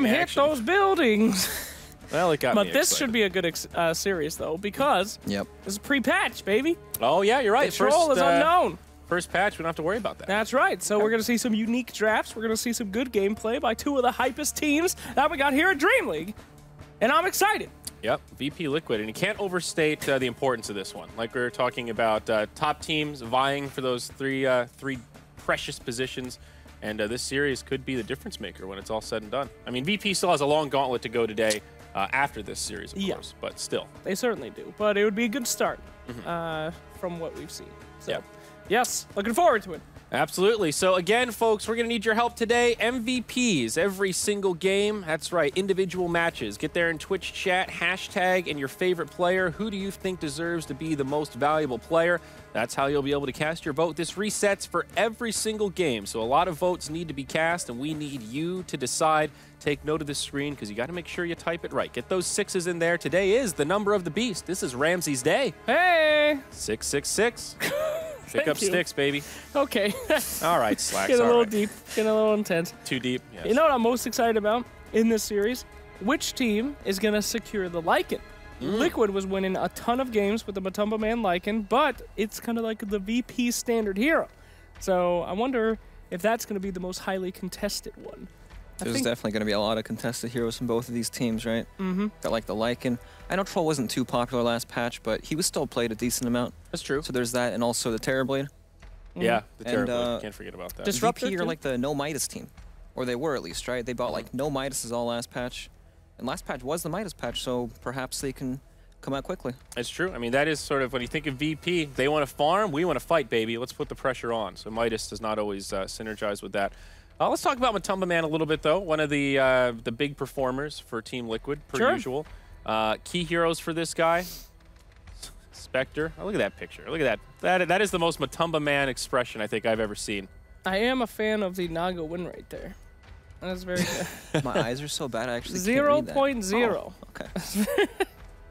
hit actually. those buildings. Well, it got me But this excited. should be a good series, though, because Yep. this is pre-patch, baby. Oh, yeah, you're right. The troll is unknown. First patch, we don't have to worry about that. That's right. So we're going to see some unique drafts. We're going to see some good gameplay by two of the hypest teams that we got here at DreamLeague. And I'm excited. Yep, VP Liquid, and you can't overstate the importance of this one. Like we were talking about, top teams vying for those three precious positions, and this series could be the difference maker when it's all said and done. I mean, VP still has a long gauntlet to go today after this series, of course, but still. They certainly do. But it would be a good start from what we've seen. So, Yep. yes, looking forward to it. Absolutely. So again, folks, we're going to need your help today. MVPs every single game. That's right, individual matches. Get there in Twitch chat, hashtag, and your favorite player. Who do you think deserves to be the most valuable player? That's how you'll be able to cast your vote. This resets for every single game, so a lot of votes need to be cast, and we need you to decide. Take note of this screen, because you got to make sure you type it right. Get those 6s in there. Today is the number of the beast. This is Ramsey's day. Hey! 666. Pick up you. sticks, baby. Okay. All right, Slacks. Get a all little right. deep. Get a little intense. Too deep. Yes. You know what I'm most excited about in this series? Which team is going to secure the Lycan? Liquid was winning a ton of games with the Matumba Man Lycan, but it's kind of like the VP standard hero. So I wonder if that's going to be the most highly contested one. There's definitely going to be a lot of contested heroes in both of these teams, right? Mm-hmm. Got like the Lycan. I know Troll wasn't too popular last patch, but he was still played a decent amount. That's true. So there's that, and also the Terrorblade. Yeah, the And, Terrorblade. Can't forget about that. Disruptor VP are too? like the no Midas team, or they were at least, right? They bought like no Midas all last patch, and last patch was the Midas patch, so perhaps they can come out quickly. It's true. I mean, that is sort of, when you think of VP, they want to farm, we want to fight, baby. Let's put the pressure on. So Midas does not always synergize with that. Let's talk about Matumba Man a little bit, though. One of the big performers for Team Liquid, per usual. Key heroes for this guy. Spectre. Oh, look at that picture. Look at that. That is the most Matumba Man expression I think I've ever seen. I am a fan of the Naga win rate there. That's very good. My eyes are so bad, I actually can't read that. 0.0. Oh, okay.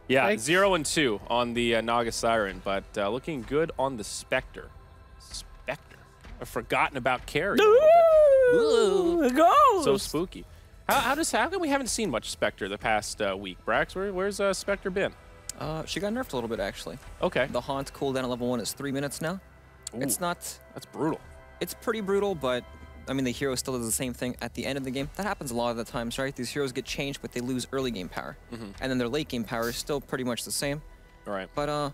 Yeah, Thanks. 0 and 2 on the Naga Siren, but looking good on the Spectre. Spectre. I've forgotten about Carry. Ooh, it goes. So spooky. How come we haven't seen much Spectre the past week? Brax, where's Spectre been? She got nerfed a little bit, actually. Okay. The Haunt cooldown at level 1 is 3 minutes now. Ooh, It's not... That's brutal. It's pretty brutal, but, I mean, the hero still does the same thing at the end of the game. That happens a lot of the times, right? These heroes get changed, but they lose early game power. And then their late game power is still pretty much the same. All right. But, I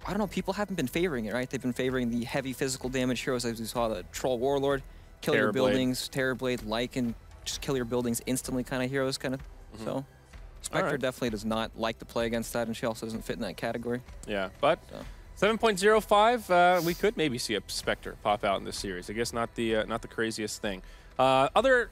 don't know, people haven't been favoring it, right? They've been favoring the heavy physical damage heroes, as we saw, the Troll Warlord, kill your Terrorblade. buildings, Terrorblade, Lycan, just kill your buildings instantly kind of heroes, kind of. So, Spectre right. definitely does not like to play against that, and she also doesn't fit in that category. Yeah, but So. 7.05, we could maybe see a Spectre pop out in this series. I guess not the craziest thing. Other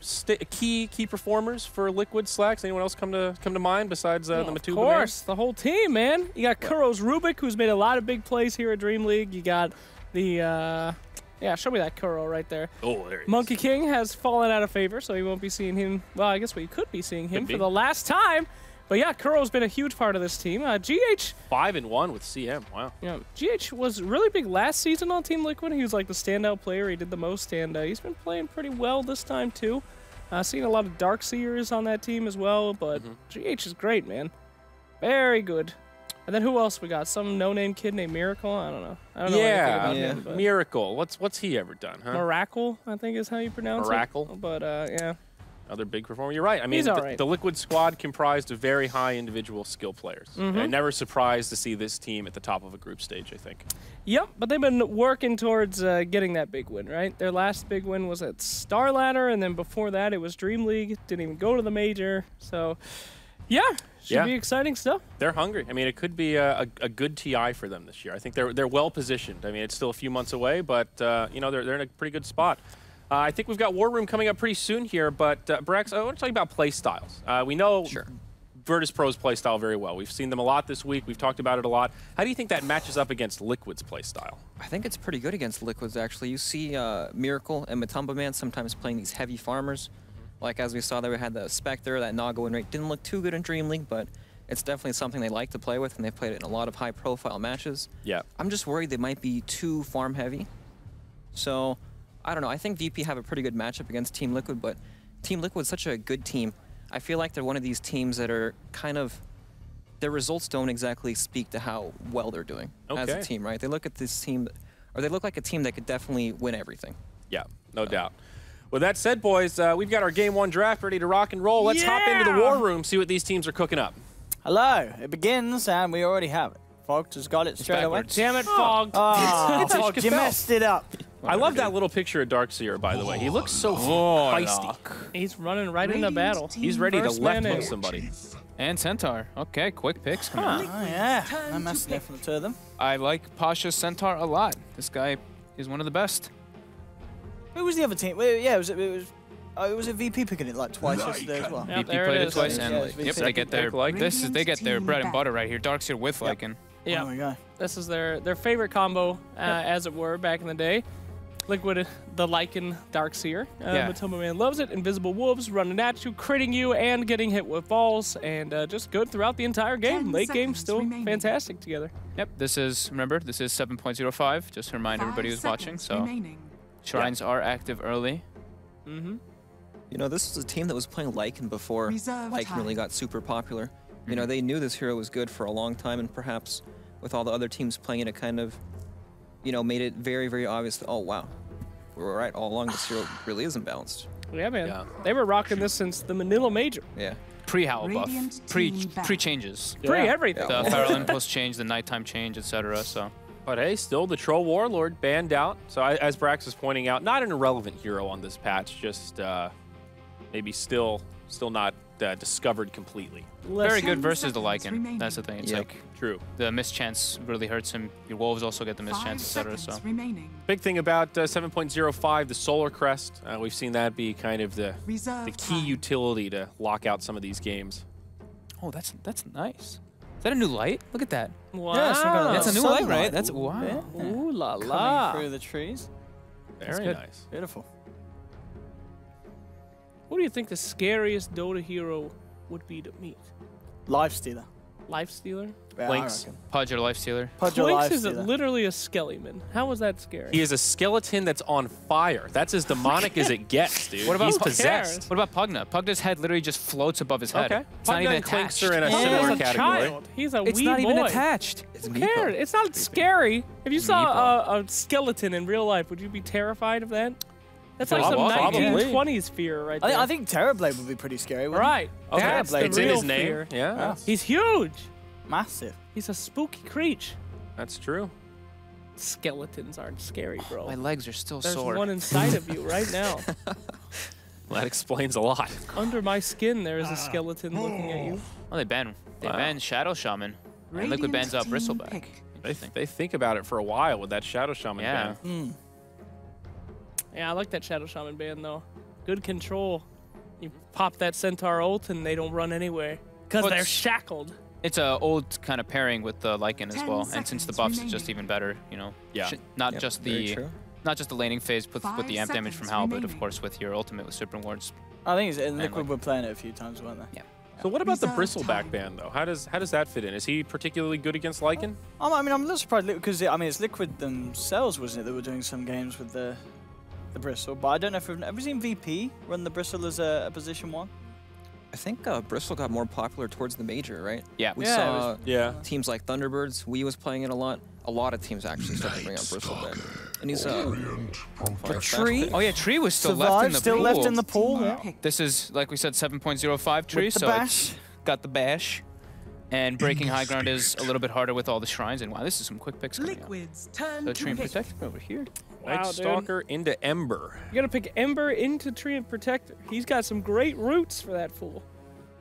key performers for Liquid, Slacks. Anyone else come to mind besides the Matumba? Of course, the whole team, man. You got Kuro's Rubik, who's made a lot of big plays here at DreamLeague. You got the yeah, show me that Kuro right there. Oh, there he is. Monkey King has fallen out of favor, so you won't be seeing him. Well, I guess we could be seeing him Could be. for the last time. But yeah, Kuro's been a huge part of this team. GH 5-1 with CM. Wow. Yeah, GH was really big last season on Team Liquid. He was like the standout player. He did the most, and he's been playing pretty well this time too. Seen a lot of Darkseers on that team as well, but GH is great, man. Very good. And then who else we got? Some no-name kid named Miracle? I don't know. I don't know anything about him. But Miracle. What's he ever done, huh? Miracle, I think is how you pronounce Miracle. it. But yeah. Another big performer. You're right. I mean, He's all right. the Liquid squad comprised of very high individual skill players. I'm never surprised to see this team at the top of a group stage, I think. Yep, but they've been working towards getting that big win, right? Their last big win was at Star Ladder, and then before that it was DreamLeague. Didn't even go to the major. So, yeah, should be exciting stuff. They're hungry. I mean, it could be a good TI for them this year. I think they're well positioned. I mean, it's still a few months away, but you know, they're in a pretty good spot. I think we've got War Room coming up pretty soon here, but Brax, I want to talk about play styles. We know Virtus Pro's play style very well. We've seen them a lot this week. We've talked about it a lot. How do you think that matches up against Liquid's play style? I think it's pretty good against Liquids, actually. You see Miracle and Matumba Man sometimes playing these heavy farmers. Like as we saw there, we had the Spectre, that Naga win rate didn't look too good in DreamLeague, but it's definitely something they like to play with, and they've played it in a lot of high-profile matches. Yeah. I'm just worried they might be too farm-heavy. So, I don't know. I think VP have a pretty good matchup against Team Liquid, but Team Liquid's such a good team. I feel like they're one of these teams that are kind of, their results don't exactly speak to how well they're doing as a team, right? They look at this team, or they look like a team that could definitely win everything. Yeah, no doubt. With that said, boys, we've got our Game 1 draft ready to rock and roll. Let's hop into the war room, see what these teams are cooking up. Hello, it begins, and we already have it. Fox has got it straight away. Damn it, Fog. Oh, Fox, you messed it up. I love that little picture of Darkseer, by the way. He looks so feisty. He's running right into battle. He's ready to First man left hook in. somebody. And Centaur. Okay, quick picks coming out. Oh, yeah. I messed it for the two of them. I like Pasha's Centaur a lot. This guy is one of the best. Who was the other team? Well, yeah, it was a VP picking it like twice yesterday as well. Yep, VP there played it it is. twice, Yeah, and it's yep, VP. they get their Lycan. they get their bread and butter right here. Darkseer with Lycan. Yeah, There we go. this is their favorite combo, as it were, back in the day. Liquid, the Lycan Darkseer. Yeah. Matumba Man loves it. Invisible Wolves running at you, critting you, and getting hit with balls. And just good throughout the entire game. Late game still fantastic together. Yep, this is, remember, this is 7.05, just to remind everybody who's watching. So shrines are active early. Mm-hmm. You know, this was a team that was playing Lycan before Lycan really got super popular. You know, they knew this hero was good for a long time, and perhaps with all the other teams playing it, it kind of, you know, made it very, very obvious that, oh, wow, we were right all along. This hero really isn't balanced. Yeah, man. Yeah. They were rocking this since the Manila Major. Yeah. Pre-Howl buff, pre-changes. Pre-everything. The Feral Impulse change, the nighttime change, etc. So, But hey, still the Troll Warlord banned out. So as Brax is pointing out, not an irrelevant hero on this patch, just maybe still not discovered completely. very good versus the Lycan. That's the thing. It's Yep. like True. the mischance really hurts him. Your wolves also get the mischance, etc. So, Big thing about 7.05, the Solar Crest. We've seen that be kind of the key utility to lock out some of these games. oh, that's nice. Is that a new light? Look at that. Wow. Yeah, some kind of That's a new sunlight. light, right? That's wow. Yeah. Ooh la Coming la. through the trees. Very good. nice. Beautiful. What do you think the scariest Dota hero would be to meet? Life Stealer. Life Stealer? Yeah, Lynx. Pudge or Life Stealer. Pudge or Twinks Life is Stealer. literally a Skellyman. How was that scary? He is a skeleton that's on fire. That's as demonic as it gets, dude. What about- He's Who possessed? What about Pugna? Pugna's head literally just floats above his head. Okay. It's not even Pugna and attached. Clinks are in a He's similar a category. child. He's a It's wee not even boy. attached. It's Who Meepo. cares? It's not scary. If you saw a skeleton in real life, would you be terrified of that? That's like some Probably. 1920s fear right there. I think Terrorblade would be pretty scary. Wouldn't Right. Okay. That's the It's in real his name. fear. Yeah, He's huge. it? Massive. He's a spooky creature. that's true. Skeletons aren't scary, bro. My legs are still There's sore. one inside of you right now. Well, that explains a lot. Under my skin, there is a skeleton looking at you. Oh, they banned Shadow Shaman. And Liquid bans out Bristleback. They think about it for a while with that Shadow Shaman Yeah. ban. Yeah, I like that Shadow Shaman band, though. Good control. You pop that Centaur ult, and they don't run anywhere. Because Well, they're it's- shackled. It's a old kind of pairing with the Lycan as 10 well, and since the seconds buffs, it's just remaining. even better. You know, Yeah. Not Yep, just very the true. laning phase with the 5 amp damage from seconds Howl, but of remaining. course with your ultimate with Super Rewards. I think it's, Liquid like- were playing it a few times, weren't they? Yeah. So what about the Reserve Bristleback time. ban, though? How does that fit in? Is he particularly good against Lycan? I mean, I'm a little surprised because it's Liquid themselves, wasn't it, that were doing some games with the Bristle. But I don't know if we've ever seen VP run the Bristle as a position 1. I think Bristol got more popular towards the major, right? Yeah. We Yeah, it saw was- Yeah. teams like Thunderbirds. We was playing it a lot. A lot of teams actually started bringing out Bristol back. And he's Tree Oh yeah, Tree was still left in survived, the still pool. left in the pool. Yeah. This is like we said, 7.05 Tree, With the so bash. it's got the bash. And breaking high ground is a little bit harder with all the shrines. And wow, this is some quick picks coming out. Liquid's turn So to Tree and pick. Protector over here. Wow, Night dude. Stalker into Ember. You gotta pick Ember into Tree and Protector. He's got some great roots for that fool.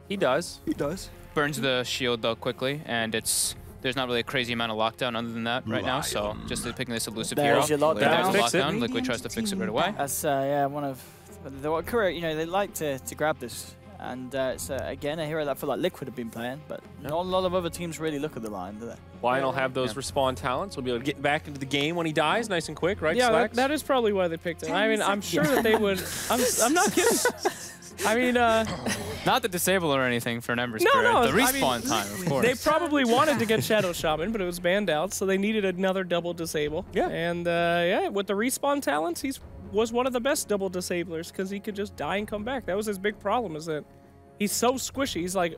He does. He does. Burns the shield though quickly, and there's not really a crazy amount of lockdown other than that right now. So just picking this elusive There's hero. your lockdown. There's Fix a it. lockdown. Liquid tries to fix it right away. That's one of the career. You know, they like to grab this, and it's again a hero that I feel like Liquid have been playing, but not a lot of other teams really look at the line, do they? Lion will have those respawn talents. We'll be able to get back into the game when he dies, nice and quick, right? Yeah, Slacks? that is probably why they picked him. I mean, I'm sure that they would. I'm not kidding. I mean, Not the disable or anything for an Ember's No, career. no, The I mean, respawn time, of course. they probably wanted to get Shadow Shaman, but it was banned out, so they needed another double disable. Yeah. And yeah, with the respawn talents, was one of the best double disablers because he could just die and come back. That was his big problem, is that He's so squishy. He's like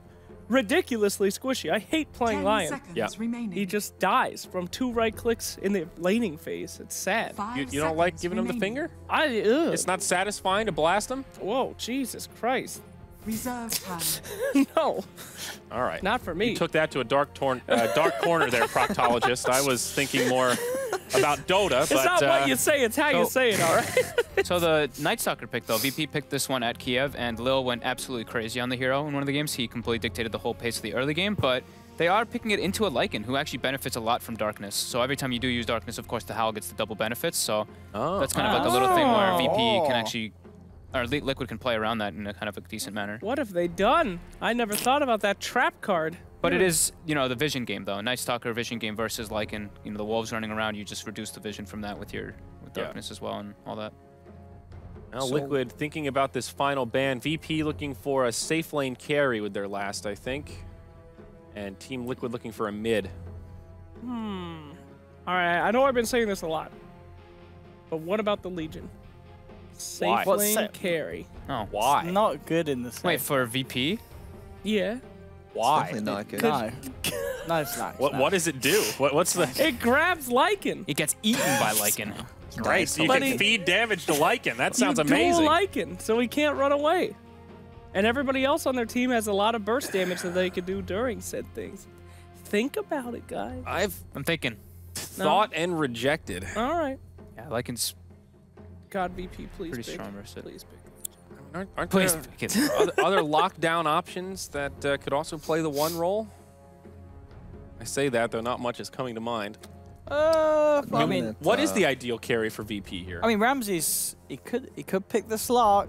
ridiculously squishy. I hate playing Lion. Yeah. He just dies from 2 right clicks in the laning phase. It's sad. You don't like giving him the finger? It's not satisfying to blast him? Whoa, Jesus Christ. Reserve time. No. All right. Not for me. You took that to a dark corner there, proctologist. I was thinking more about Dota, It's but not what you say, it's how you say it, all right? So the Night Stalker pick, though, VP picked this one at Kiev, and Lil went absolutely crazy on the hero in one of the games. He completely dictated the whole pace of the early game, but they are picking it into a Lycan, who actually benefits a lot from Darkness. So every time you do use Darkness, of course, the Howl gets the double benefits. So that's kind of like a little thing where VP can actually, or Liquid can play around that in a kind of a decent manner. What have they done? I never thought about that trap card. But it is, the vision game, though. Night Stalker vision game versus Lycan. The wolves running around, you just reduce the vision from that with Darkness as well and all that. Now Liquid thinking about this final ban. VP looking for a safe lane carry with their last, I think. And Team Liquid looking for a mid. All right, I know I've been saying this a lot. But what about the Legion? Safe lane carry. Oh, why? It's not good in the same. Wait, for VP? Yeah. Why? Definitely not good. No. No, it's not. What does it do? What's the... It grabs Lycan. It gets eaten by Lycan. Great, so you But can feed damage to Lycan. That sounds You amazing. dual Lycan, so he can't run away. And everybody else on their team has a lot of burst damage that they could do during said things. Think about it, guys. I'm thinking. Thought and rejected. All right. Yeah, Lycan's God, VP, please pretty pick. strong versus it. Please pick. Aren't Please there pick it. other lockdown options that could also play the 1 role? I say that, though not much is coming to mind. I mean, What is the ideal carry for VP here? I mean, Ramsey's he could pick the Slark.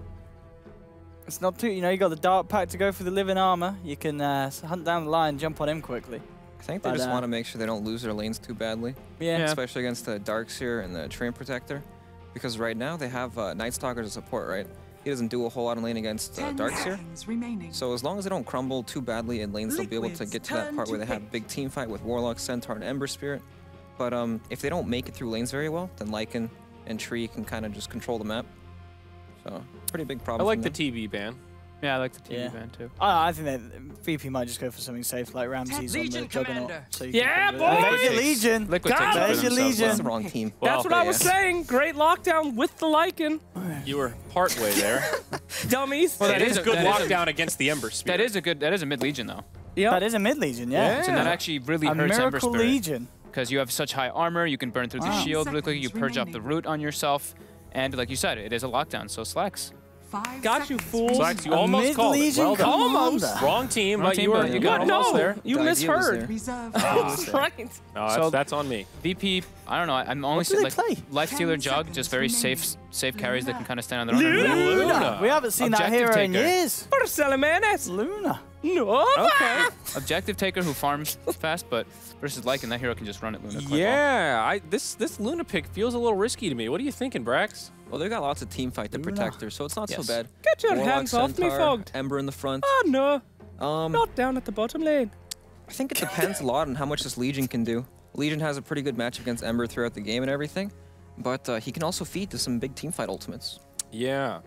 It's not too, you got the Dark Pack to go for the living armor. You can hunt down the Lion, jump on him quickly. I think they just want to make sure they don't lose their lanes too badly. Yeah. Especially against the Darkseer and the Treant Protector. Because right now they have Night Stalker to support, right? He doesn't do a whole lot in lane against Darkseer. So as long as they don't crumble too badly in lanes, they'll be able to get to that part where they have a big team fight with Warlock, Centaur, and Ember Spirit. But if they don't make it through lanes very well, then Lycan and Tree can kind of just control the map. So pretty big problem. I like the TB ban. Yeah, I like the TV ban too. I think that VP might just go for something safe like Ramsey's on the Juggernaut. So Yeah, boy! boys! There's your Legion. Liquid God, takes it there's for your themselves. Legion. That's the wrong team. That's what I was yeah. saying. Great lockdown with the Lycan. You were partway there. Dummies. Well, That is good that is lockdown against the Ember Spirit. That is a mid Legion though. Yep. That is a mid Legion, yeah. And that actually really A hurts Ember Miracle Spirit. Legion. Because you have such high armor, you can burn through the shield quickly, you purge up the root on yourself, and like you said, it is a lockdown, so slacks. Got you, fools. Slacks, you almost called it. Mid-Legion Well done. Almost. Wrong team, Wrong but team, you but you got got almost there. You The idea was misheard. there. Reserve Right. No, So- that's on me. VP, I don't know, I'm only do they like play? life stealer 10 jug, just very seconds safe carries that can kind of stand on their own. Luna. We haven't seen that Objective hero in taker. years. Barcelonanes. Luna. No. Okay. Objective taker who farms fast, but versus Lycan, that hero can just run at Luna quite well. Yeah, this Luna pick feels a little risky to me. What are you thinking, Brax? Well, they got lots of team fight to protect her, so it's not Yes. so bad. Get your Warlock, hands off me, Centaur, Fogged. Ember in the front. Oh, no. Not down at the bottom lane. I think it depends a lot on how much this Legion can do. Legion has a pretty good match against Ember throughout the game and everything, but he can also feed to some big teamfight ultimates. Yeah.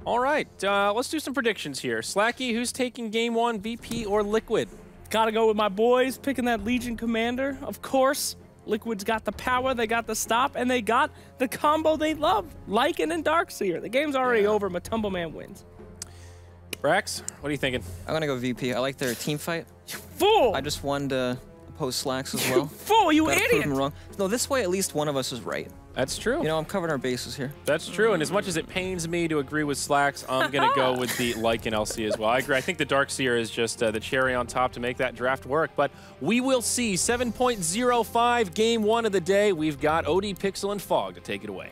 All right, let's do some predictions here. Slacky, who's taking game 1, VP or Liquid? Gotta go with my boys, picking that Legion commander. Of course, Liquid's got the power, they got the stop, and they got the combo they love. Lycan and Darkseer. The game's already over. Matumbo Man wins. Brax, what are you thinking? I'm gonna go VP. I like their team fight. Fool! I just wanted to oppose Slacks as well. Fool, you Gotta prove idiot! him wrong. No, this way at least one of us is right. That's true. You know, I'm covering our bases here. That's true, and as much as it pains me to agree with Slacks, I'm going to go with the Lycan LC as well. I agree. I think the Darkseer is just the cherry on top to make that draft work, but we will see. 7.05, game 1 of the day. We've got OD, Pixel, and Fog to take it away.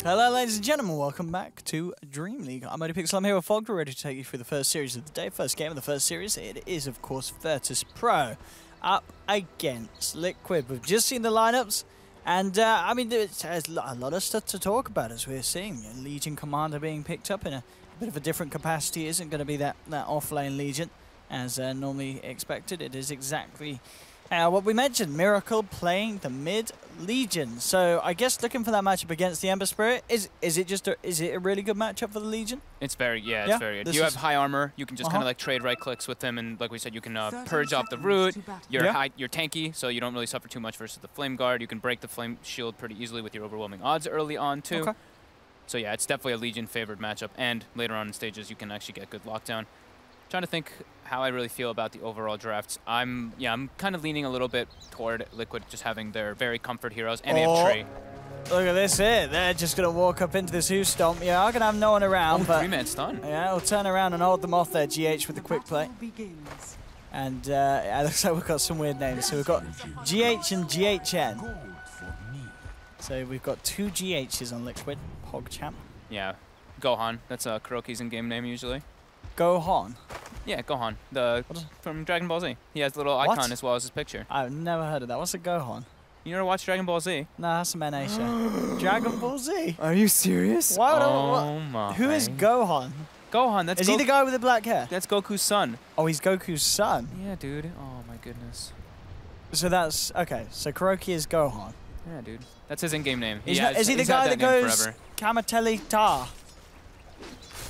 Hello, ladies and gentlemen. Welcome back to Dream League. I'm OD Pixel. I'm here with Fog. We're ready to take you through the first series of the day. First game of the first series. It is, of course, Virtus Pro up against Liquid. We've just seen the lineups, and I mean, there's a lot of stuff to talk about as we're seeing. Legion Commander being picked up in bit of a different capacity. Isn't going to be that off-lane Legion as normally expected. It is exactly what we mentioned, Miracle playing the mid Legion. So I guess looking for that matchup against the Ember Spirit, is it a really good matchup for the Legion? It's very, it's very good. You have high armor, you can just kind of like trade right clicks with them, and like we said, you can purge off the root. You're tanky, so you don't really suffer too much versus the Flame Guard. You can break the Flame Shield pretty easily with your overwhelming odds early on too. Okay. So yeah, it's definitely a Legion favored matchup, and later on in stages you can actually get good lockdown. Trying to think how I really feel about the overall drafts. I'm kind of leaning a little bit toward Liquid just having their very comfort heroes, and they have Trey. Look at this here. They're just going to walk up into this Who Stomp. Yeah, I'm going to have no one around, but 3-man stun. Yeah, we'll turn around and hold them off there, GH with the quick play. And it looks like we've got some weird names. So we've got GH and GHN. So we've got 2 GHs on Liquid, PogChamp. Yeah, Gohan. That's Kuroki's in-game name usually. Gohan? Yeah, Gohan, from Dragon Ball Z. He has a little icon as well as his picture. I've never heard of that. What's a Gohan? You never watched Dragon Ball Z? No, that's a NA show. Dragon Ball Z? Are you serious? Why Who is Gohan? Gohan, that's Is he the guy with the black hair? That's Goku's son. Oh, he's Goku's son? Yeah, dude. Oh, my goodness. So that's... Okay, so Kuroki is Gohan. Yeah, dude. That's his in-game name. Is he the guy that goes Kamateli Ta?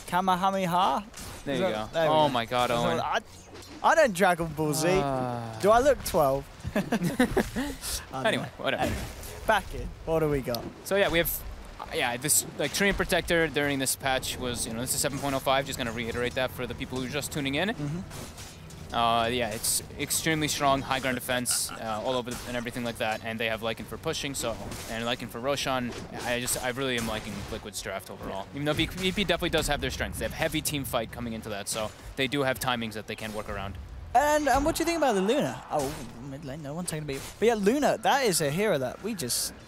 Kamahameha? There you go. Oh my god, Owen. I don't Dragon Ball Z. Do I look 12? Anyway, whatever. Anyway, back in. What do we got? So yeah, we have this like Treant Protector during this patch was, this is 7.05, just going to reiterate that for the people who are just tuning in. Yeah, it's extremely strong, high ground defense, all over and everything like that, and they have Lycan for pushing, and Lycan for Roshan. I really am liking Liquid's draft overall. Even though VP definitely does have their strengths. They have heavy team fight coming into that, so they do have timings that they can work around. And what do you think about the Luna? Oh, mid lane, no one's taking the beat. But yeah, Luna, that is a hero that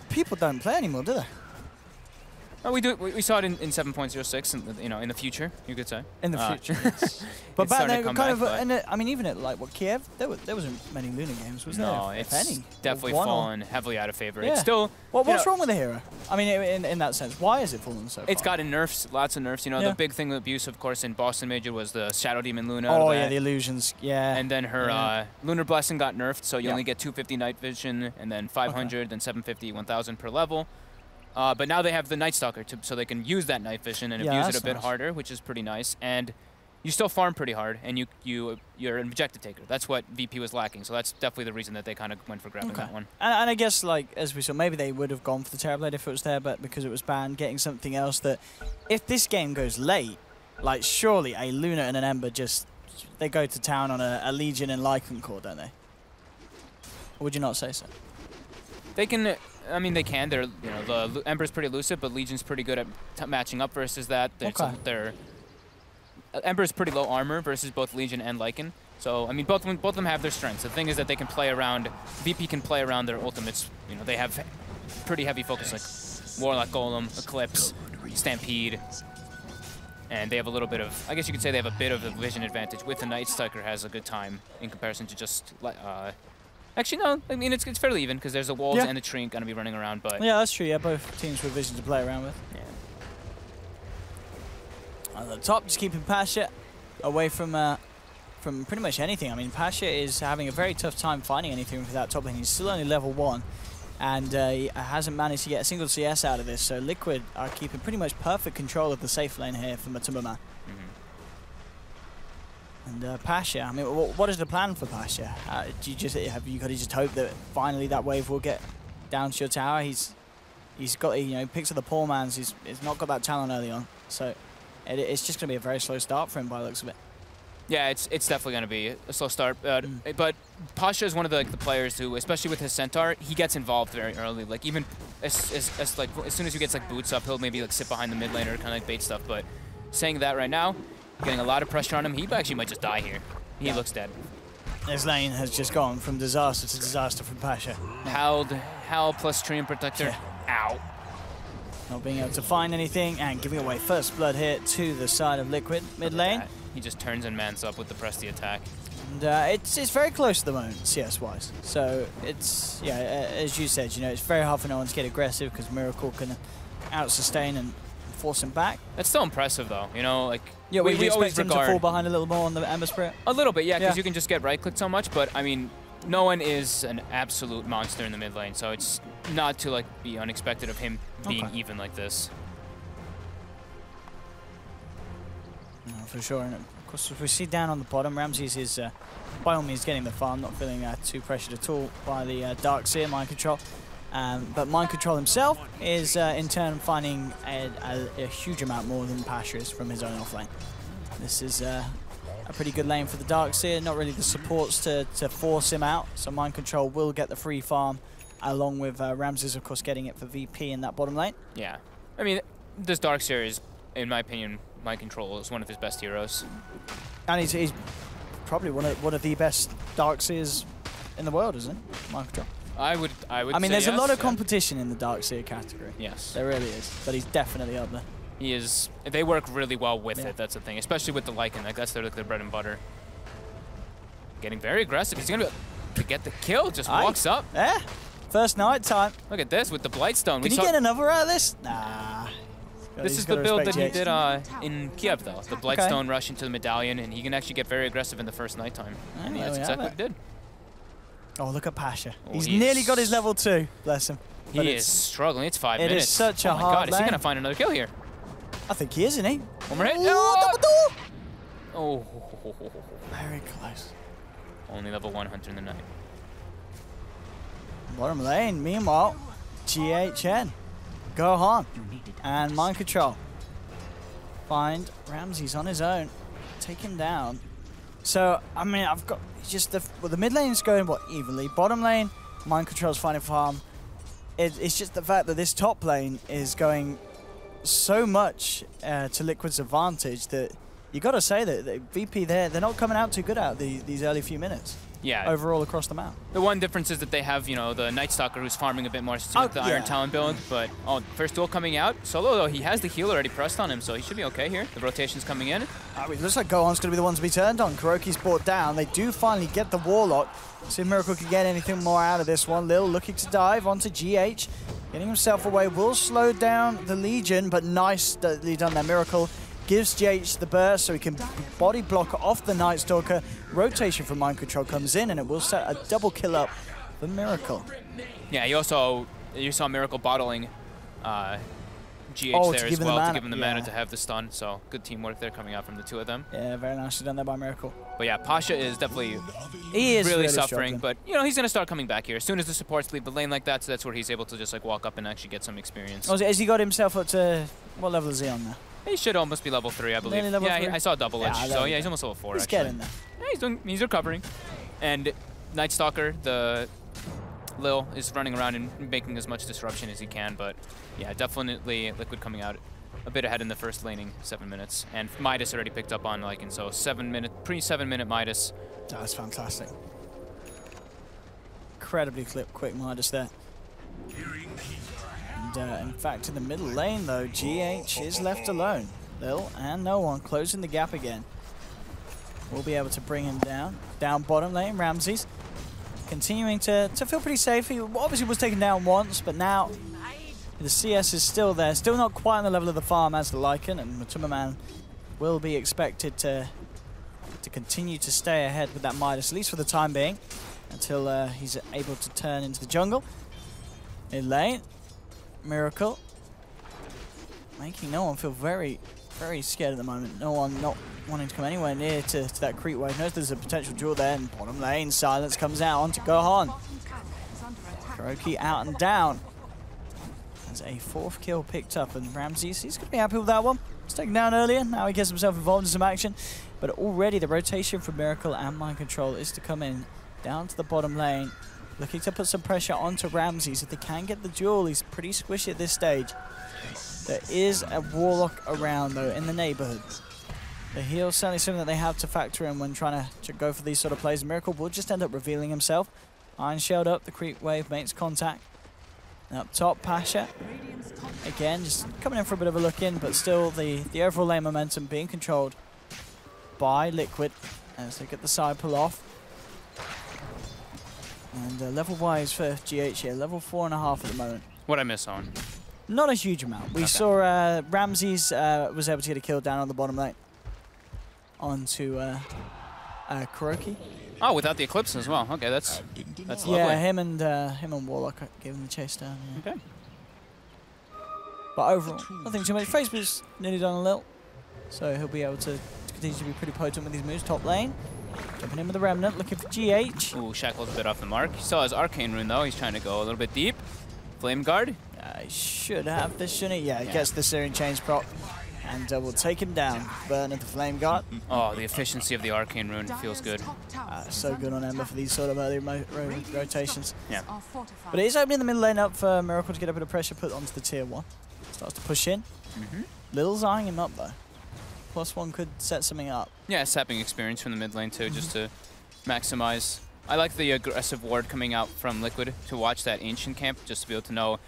people don't play anymore, do they? Well, we do. We saw it in 7.06, in the future, you could say. In the future, yes. But back then, I mean, even at like Kiev, there wasn't many Luna games, was there? No, it's definitely fallen heavily out of favor. Yeah. It's still. What's wrong with the hero? I mean, in that sense, why is it fallen so far? It's gotten nerfs, lots of nerfs. The big thing with abuse, of course, in Boston Major was the Shadow Demon Luna. Oh yeah, the illusions. Yeah. And then her Lunar Blessing got nerfed, so you only get 250 night vision, and then 500, then 750, 1000 per level. But now they have the Night Stalker, so they can use that night vision and abuse it a bit harder, which is pretty nice. And you still farm pretty hard, and you're an objective taker. That's what VP was lacking, so that's definitely the reason that they kind of went for grabbing that one. And I guess, like, as we saw, maybe they would have gone for the Terrorblade if it was there, but because it was banned, getting something else that, if this game goes late, like, surely a Luna and an Ember they go to town on a Legion and Lycan core, don't they? Or would you not say so? They can... I mean, they can. They're, the Ember's pretty elusive, but Legion's pretty good at matching up versus that. Ember's pretty low armor versus both Legion and Lycan. So, I mean, both of them have their strengths. The thing is that they can play around, VP can play around their ultimates. They have pretty heavy focus, like Warlock Golem, Eclipse, Stampede. And they have a little bit of, I guess you could say they have a bit of a vision advantage with the Night Stalker has a good time in comparison to just, actually, no. I mean, it's fairly even because there's a Wolves and a Treant going to be running around. But yeah, that's true. Yeah, both teams with vision to play around with. Yeah. On the top, just keeping Pasha away from pretty much anything. I mean, Pasha is having a very tough time finding anything with that top lane. He's still only level 1, and he hasn't managed to get a single CS out of this. So Liquid are keeping pretty much perfect control of the safe lane here for Matumbaman. And Pasha, I mean, what is the plan for Pasha? Do you have you got to just hope that finally that wave will get down to your tower? He's got picks of the poor man's. He's not got that talent early on, so it's just going to be a very slow start for him by the looks of it. Yeah, it's definitely going to be a slow start. But Pasha is one of the players who, especially with his Centaur, he gets involved very early. Like even as soon as he gets boots up, he'll maybe sit behind the mid laner, kind of like bait stuff. But saying that right now, getting a lot of pressure on him, he actually might just die here. He looks dead. His lane has just gone from disaster to disaster from Pasha. Howl plus Treant Protector. Ow. Not being able to find anything and giving away first blood here to the side of Liquid mid lane. He just turns and mans up with the press the attack. And it's very close to the moment, CS-wise. So it's, as you said, it's very hard for no one to get aggressive because Miracle can out-sustain and force him back. That's still impressive, though. You know, like Yeah, we always expect him to fall behind a little more on the Ember Spirit. a little bit, yeah, because Yeah. you can just get right-clicked so much. But I mean, no one is an absolute monster in the mid lane, so it's not to like be unexpected of him being even like this. No, for sure. And of course, if we see down on the bottom, Ramses is by all means getting the farm, not feeling too pressured at all by the Darkseer mind control. But mind control himself is in turn finding a huge amount more than Pasha is from his own offlane. This is a pretty good lane for the Darkseer, not really the supports to force him out, so mind control will get the free farm along with Ramses of course getting it for VP in that bottom lane. Yeah, I mean, this Darkseer is, in my opinion, mind control is one of his best heroes. And he's probably one of the best Darkseers in the world, isn't he? Mind control. I would I mean, say there's yes, a lot of yeah. competition in the Darkseer category. Yes. There really is, but he's definitely up there. He is. They work really well with Yeah. it. That's the thing, especially with the Lycan. Like that's their bread and butter. Getting very aggressive. He's gonna be able to get the kill. Just walks up. Yeah. First night time. Look at this with the Blightstone. Can he get another out of this? Nah. This is the build that he did in Kiev, though. The Blightstone rush into the medallion, and he can actually get very aggressive in the first nighttime. And there that's we exactly have what he did. Oh, look at Pasha. Oh, He's he nearly is- got his level 2. Bless him. But He is struggling. It's 5 it is minutes. such a oh my hard God, is he lane. gonna find another kill here? I think he is, isn't he? One more hit. Oh, double door! Oh. Very close. Only level 1 hunter in the night. Bottom lane, meanwhile, GHN, Gohan, and mind control. Find Ramses on his own, take him down. So, I mean, I've got just the mid lane's going, evenly. Bottom lane, mind control's finding farm. It's just the fact that this top lane is going so much to Liquid's advantage that you got to say that VP they're not coming out too good out these early few minutes. Yeah. Overall across the map. The one difference is that they have, you know, the Night Stalker who's farming a bit more with the Iron Talon build. But, first duel coming out. Solo, though, he has the heal already pressed on him, so he should be okay here. The rotation's coming in. It looks like Gohan's going to be the one to be turned on. Kuroki's brought down. They do finally get the Warlock. See if Miracle can get anything more out of this one. Lil looking to dive onto GH. Getting himself away will slow down the Legion, but nicely done there. Miracle gives GH the burst so he can body block off the Night Stalker. Rotation from mind control comes in, and it will set a double kill up for Miracle. Yeah, you saw Miracle bottling GH there as well to give him the mana to have the stun. So good teamwork there coming out from the two of them. Yeah, very nicely done there by Miracle. But yeah, Pasha is definitely really suffering. struggling. But you know he's gonna start coming back here as soon as the supports leave the lane like that. So that's where he's able to just like walk up and actually get some experience. Oh, has he got himself up to what level is he on now? He should almost be level 3, I believe. Nearly level 3? I saw double edge. Yeah, So yeah, he's almost level 4. He's actually. getting there. Yeah, he's recovering. And Night Stalker, the Lil, is running around and making as much disruption as he can. But yeah, definitely Liquid coming out a bit ahead in the first laning, 7 minutes. And Midas already picked up on Lycan, so 7 minute, pre-7 minute Midas. Oh, that's fantastic. Incredibly quick Midas there. And in fact, in the middle lane though, GH is left alone. Lil and no one closing the gap again. We'll be able to bring him down. Down bottom lane, Ramses. Continuing to feel pretty safe. He obviously was taken down once, but now the CS is still there. Still not quite on the level of the farm as the Lycan, and Matumaman will be expected to continue to stay ahead with that Midas, at least for the time being, until he's able to turn into the jungle. Mid lane, Miracle, making no one feel very, very scared at the moment. No one not wanting to come anywhere near to that creep wave. Knows there's a potential duel there, and bottom lane, Silence comes out onto Gohan. Kuroki out and down. There's a 4th kill picked up, and Ramses, he's going to be happy with that one. He's taken down earlier, now he gets himself involved in some action. But already the rotation from Miracle and Mind Control is to come in down to the bottom lane. Looking to put some pressure onto Ramses. If they can get the duel, he's pretty squishy at this stage. There is a Warlock around, though, in the neighborhood. The heal is certainly something that they have to factor in when trying to go for these sort of plays. Miracle will just end up revealing himself. Iron Shelled up, the creep wave makes contact. And up top, Pasha. Again, just coming in for a bit of a look in, but still the overall lane momentum being controlled by Liquid as they get the side pull off. And level-wise for GH here, level 4.5 at the moment. What I miss on? Not a huge amount. We saw Ramses was able to get a kill down on the bottom lane onto Kuroki. Oh, without the Eclipse as well. Okay, that's lovely. Yeah, him and Warlock gave him the chase down. Yeah. Okay. But overall, nothing too much. Facebook's nearly done a little, so he'll be able to continue to be pretty potent with these moves. Top lane, jumping in with the Remnant, looking for GH. Ooh, Shackle's a bit off the mark. He still has Arcane Rune though. He's trying to go a little bit deep. Flame Guard. He should have this, shouldn't he? Yeah, he gets the Searing Chains prop, and we'll take him down. Burn at the Flame Guard. Oh, the efficiency of the Arcane Rune feels good. So good on Ember for these sort of early rotations. Yeah. But it is opening the middle lane up for Miracle to get a bit of pressure put onto the tier 1. Starts to push in. Little's eyeing him up though. +1 could set something up. Yeah, sapping experience from the mid lane too, just to maximize. I like the aggressive ward coming out from Liquid to watch that Ancient camp, just to be able to know,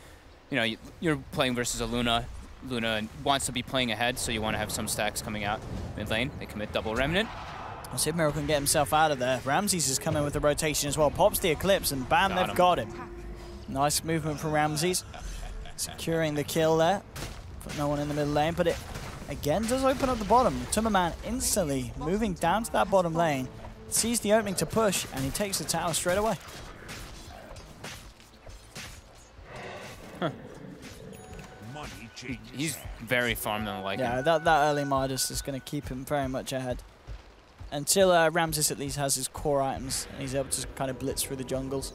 you know, you're playing versus a Luna. Luna wants to be playing ahead, so you want to have some stacks coming out mid lane. They commit double Remnant. I'll see if Miracle can get himself out of there. Ramses is coming with the rotation as well. Pops the Eclipse and bam, they've got him. Nice movement from Ramses. Securing the kill there. Put no one in the middle lane, but it again does open up the bottom. Tumberman instantly moving down to that bottom lane. Sees the opening to push, and he takes the tower straight away. He's very farmed on the Lycan. Yeah, that early Midas is going to keep him very much ahead. Until Ramses at least has his core items, and he's able to kind of blitz through the jungles.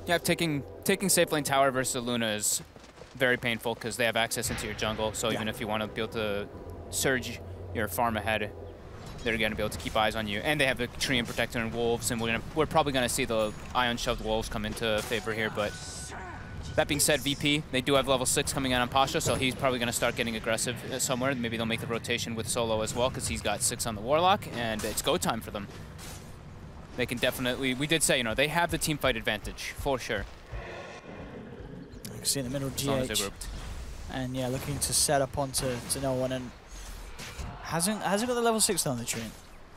Yeah, taking safe lane tower versus Luna is very painful because they have access into your jungle. So even if you want to be able to surge your farm ahead, they're going to be able to keep eyes on you. And they have the Tree and Protector and Wolves, and we're probably going to see the Ion Shoved Wolves come into favor here. But that being said, VP, they do have level 6 coming out on Pasha, so he's probably going to start getting aggressive somewhere. Maybe they'll make the rotation with Solo as well because he's got 6 on the Warlock, and it's go time for them. They can definitely, we did say, you know, they have the team fight advantage, for sure. You can see in the middle As long as they're GH. grouped. And yeah, looking to set up onto no one, and hasn't got the level 6 on the tree.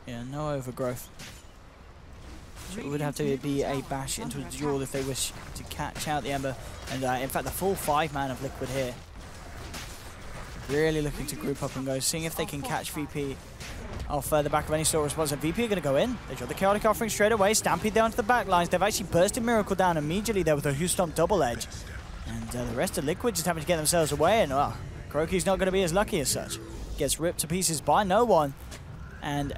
Yeah, no overgrowth. So it would have to be a bash into a duel if they wish to catch out the Ember. And in fact, the full 5-man of Liquid here. Really looking to group up and go, seeing if they can catch VP off the back of any sort of response. And VP are going to go in. They drop the Chaotic Offering straight away, stampede down to the back lines. They've actually bursted Miracle down immediately there with a Hustomp double edge. And the rest of Liquid just having to get themselves away. And Kuroki's not going to be as lucky as such. Gets ripped to pieces by no one. And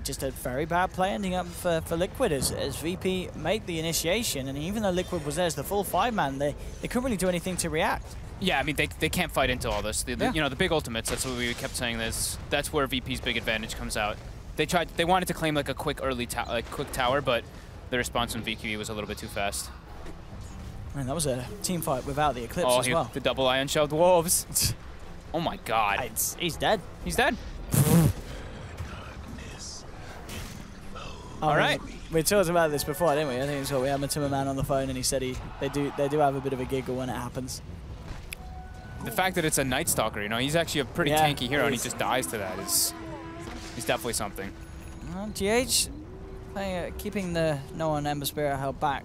just a very bad play ending up for Liquid as VP made the initiation. And even though Liquid was there as the full 5-man, they couldn't really do anything to react. Yeah, I mean, they can't fight into all this. You know, the big ultimates, that's what we kept saying. That's where VP's big advantage comes out. They wanted to claim like a quick quick tower, but the response from VQE was a little bit too fast. And that was a team fight without the Eclipse as well. The double Ion Shoved Wolves. Oh my god. He's dead. He's dead. All right. We talked about this before, didn't we? I think it's what we had Timmerman on the phone, and he said they do have a bit of a giggle when it happens. The fact that it's a Night Stalker, you know, he's actually a pretty tanky hero, and he just dies to that is definitely something. GH keeping the no on Ember Spirit held back.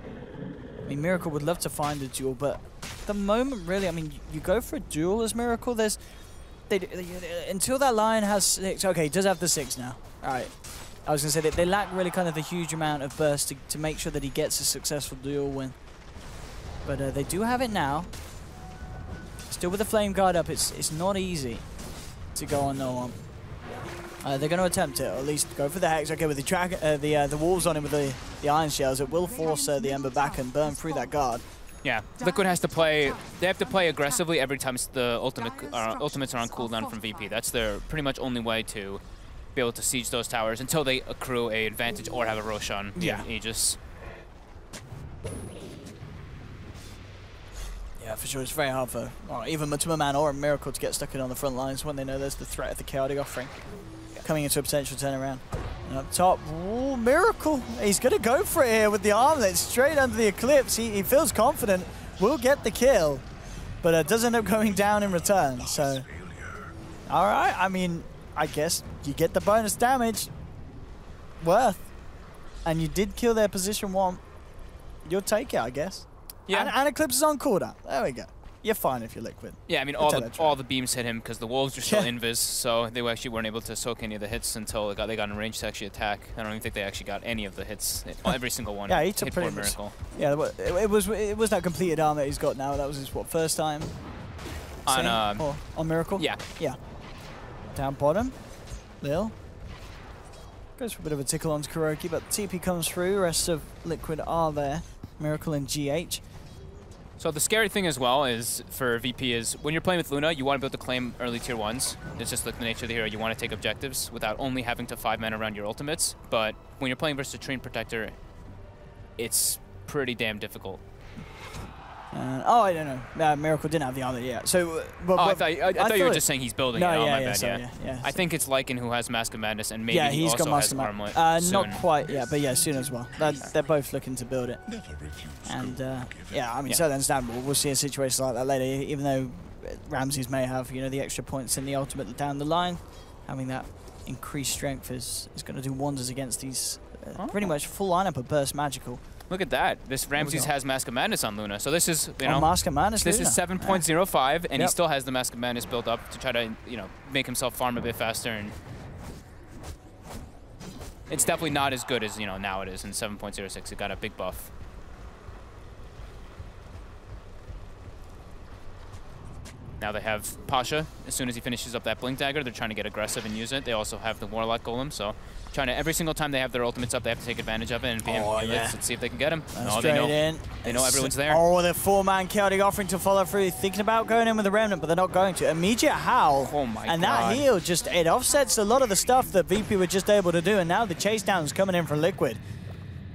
I mean, Miracle would love to find a duel, but at the moment, really, I mean, you go for a duel as Miracle. Until that Lion has 6. Okay, he does have the 6 now. All right. I was going to say that they lack really kind of the huge amount of burst to make sure that he gets a successful duel win. But they do have it now. Still with the Flame Guard up, it's not easy to go on no one. They're going to attempt it, or at least go for the Hex. Okay, with the Wolves on him with the Iron Shells, it will force the Ember back and burn through that guard. Yeah, Liquid has to play. They have to play aggressively every time the ultimates are on cooldown from VP. That's their pretty much only way to be able to siege those towers until they accrue a advantage or have a Roshan in Aegis. Yeah, for sure. It's very hard for even Matuma or a Miracle to get stuck in on the front lines when they know there's the threat of the Chaotic Offering coming into a potential turnaround. And up top, ooh, Miracle. He's going to go for it here with the armlet straight under the Eclipse. He feels confident. Will get the kill, but it does end up going down in return. So, all right. I mean, I guess you get the bonus damage. Worth. And you did kill their position 1. You'll take it, I guess. Yeah. And Eclipse is on cooldown. There we go. You're fine if you're Liquid. Yeah, I mean, all the beams hit him because the wolves are still invis, so they actually weren't able to soak any of the hits until they got in range to actually attack. I don't even think they actually got any of the hits. Every single one. Yeah, he took hit pretty for much. Miracle. Yeah, it was that completed arm that he's got now. That was his first time on Miracle. Yeah. Yeah. Down bottom, Lil goes for a bit of a tickle onto Kuroki, but TP comes through. The rest of Liquid are there. Miracle and GH. So the scary thing as well is for VP is when you're playing with Luna, you want to be able to claim early tier 1s. It's just like the nature of the hero. You want to take objectives without only having to 5-man around your ultimates. But when you're playing versus a Treant Protector, it's pretty damn difficult. I don't know. Miracle didn't have the armor yet. So, I thought you were just saying he's building it. Oh, my bad, yeah. I think it's Lycan who has Mask of Madness, and maybe he he's also got has Armlet soon. Not quite yet, but yeah, soon as well. They're both looking to build it. And yeah, I mean, so understandable. We'll see a situation like that later, even though Ramses may have, the extra points in the ultimate down the line. Having that increased strength is going to do wonders against these pretty much full lineup of Burst Magical. Look at that. This Ramses has Mask of Madness on Luna. So this is, Mask of Madness, this is 7.05, and he still has the Mask of Madness built up to try to, make himself farm a bit faster. And it's definitely not as good as, now it is in 7.06. It got a big buff. Now they have Pasha. As soon as he finishes up that Blink Dagger, they're trying to get aggressive and use it. They also have the Warlock Golem, so every single time they have their ultimates up, they have to take advantage of it. And let's see if they can get him. They know everyone's there. Oh, the 4-man chaotic offering to follow through, thinking about going in with the Remnant, but they're not going to. Immediate Howl. Oh my and God. That heal it offsets a lot of the stuff that VP were just able to do, and now the chase down is coming in from Liquid.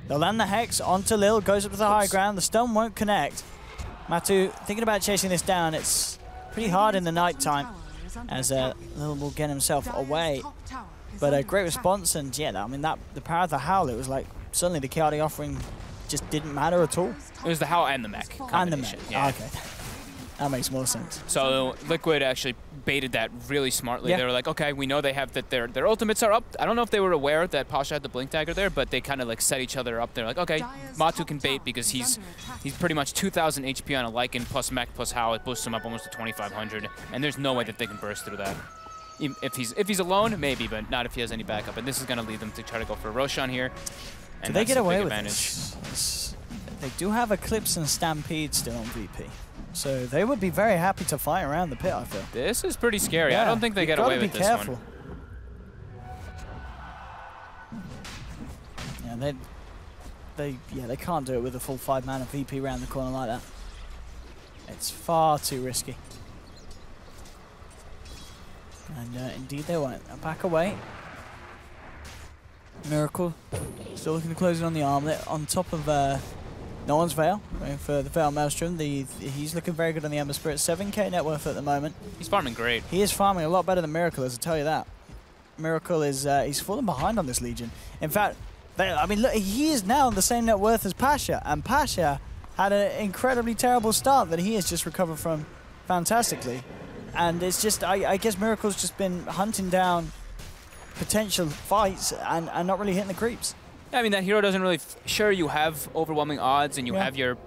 They'll land the Hex onto Lil, goes up to the high ground. The stun won't connect. Matu thinking about chasing this down. It's pretty hard in the night time as Lil will get himself away. But a great response, and yeah, I mean, the power of the Howl, it was like suddenly the chaotic offering just didn't matter at all. It was the Howl and the mech And the mech. Yeah. Okay. That makes more sense. So Liquid actually baited that really smartly. They were like, okay, we know they have that their ultimates are up. I don't know if they were aware that Pasha had the Blink Dagger there, but they kind of like set each other up. They're like, okay, Matu can bait because he's pretty much 2,000 HP on a Lycan plus mech plus Howl. It boosts him up almost to 2,500, and there's no way that they can burst through that. If he's alone, maybe, but not if he has any backup. And this is going to lead them to try to go for Roshan here. And do they get away with this? They do have Eclipse and Stampede still on VP. So they would be very happy to fight around the pit, I feel. This is pretty scary. I don't think they get away with this one. Yeah, they can't do it with a full 5-man of VP around the corner like that. It's far too risky. And indeed they won't. Back away. Miracle still looking to close in on the armlet on top of no one's Veil. Going for the Veil Maelstrom. He's looking very good on the Ember Spirit. 7k net worth at the moment. He's farming great. He is farming a lot better than Miracle, as I tell you that. Miracle is he's fallen behind on this Legion. In fact, I mean, look, he is now the same net worth as Pasha, and Pasha had an incredibly terrible start that he has just recovered from fantastically. And it's just, I guess Miracle's just been hunting down potential fights and not really hitting the creeps. I mean, that hero doesn't really... Sure, you have overwhelming odds and you have your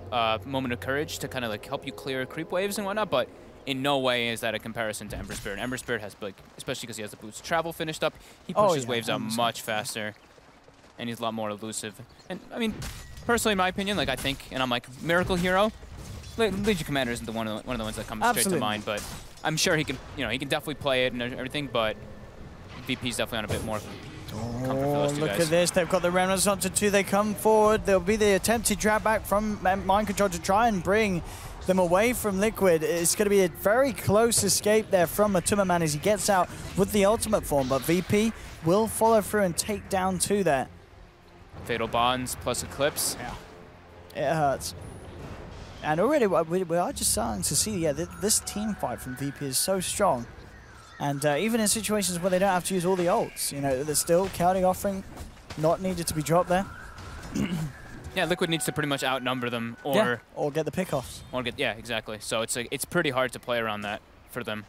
moment of courage to kind of like help you clear creep waves and whatnot, but in no way is that a comparison to Ember Spirit. Ember Spirit has, like, especially because he has the boots travel finished up, he pushes waves out much faster, and he's a lot more elusive. And, I mean, personally, in my opinion, like, I think, and I'm like, Miracle hero, Legion Commander isn't one of the ones that comes straight to mind, but I'm sure he can, he can definitely play it and everything, but VP's definitely on a bit more comfort for those two look guys. at this. They've got the Remnants onto 2. They come forward. There'll be the attempted drag back from Mind Control to try and bring them away from Liquid. It's going to be a very close escape there from Matuma as he gets out with the ultimate form, but VP will follow through and take down 2 there. Fatal Bonds plus Eclipse. Yeah. It hurts. And already we are just starting to see, this team fight from VP is so strong. And even in situations where they don't have to use all the ults, there's still chaotic offering not needed to be dropped there. Yeah, Liquid needs to pretty much outnumber them or get the pickoffs. Exactly. So it's pretty hard to play around that for them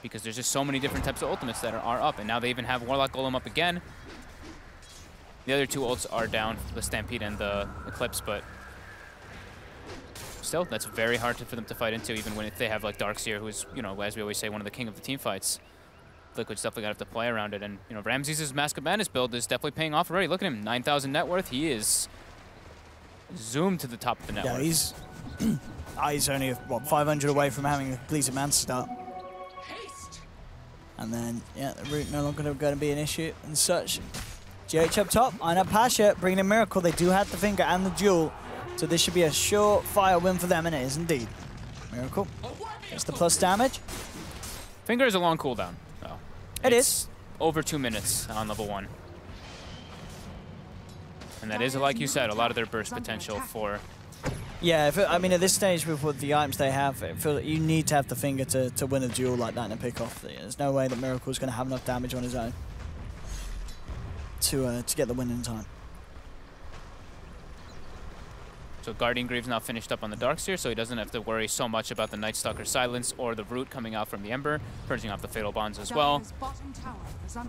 because there's just so many different types of ultimates that are up, and now they even have Warlock Golem up again. The other 2 ults are down, the Stampede and the Eclipse, but still, that's very hard for them to fight into, even when if they have like Darkseer, who's, you know, as we always say, one of the king of the team fights. Liquid's definitely got to have to play around it. And, you know, Ramses' Mask of Madness build is definitely paying off already. Look at him, 9,000 net worth. He is zoomed to the top of the net worth. Yeah, he's only, what, 500 away from having a completed man start. And then, yeah, the route no longer going to be an issue and such. GH up top, Aina Pasha bringing in Miracle. They do have the finger and the duel, so this should be a surefire win for them, and it is indeed. Miracle gets the plus damage. Finger is a long cooldown, though. It is. Over 2 minutes on level 1. And that is, like you said, a lot of their burst potential for... Yeah, I mean, at this stage with what the items they have, I feel like you need to have the finger to win a duel like that in a pick-off. There's no way that Miracle is going to have enough damage on his own to get the win in time. So Guardian Greaves now finished up on the Darkseer, so he doesn't have to worry so much about the Night Stalker Silence or the Root coming out from the Ember, purging off the Fatal Bonds as well.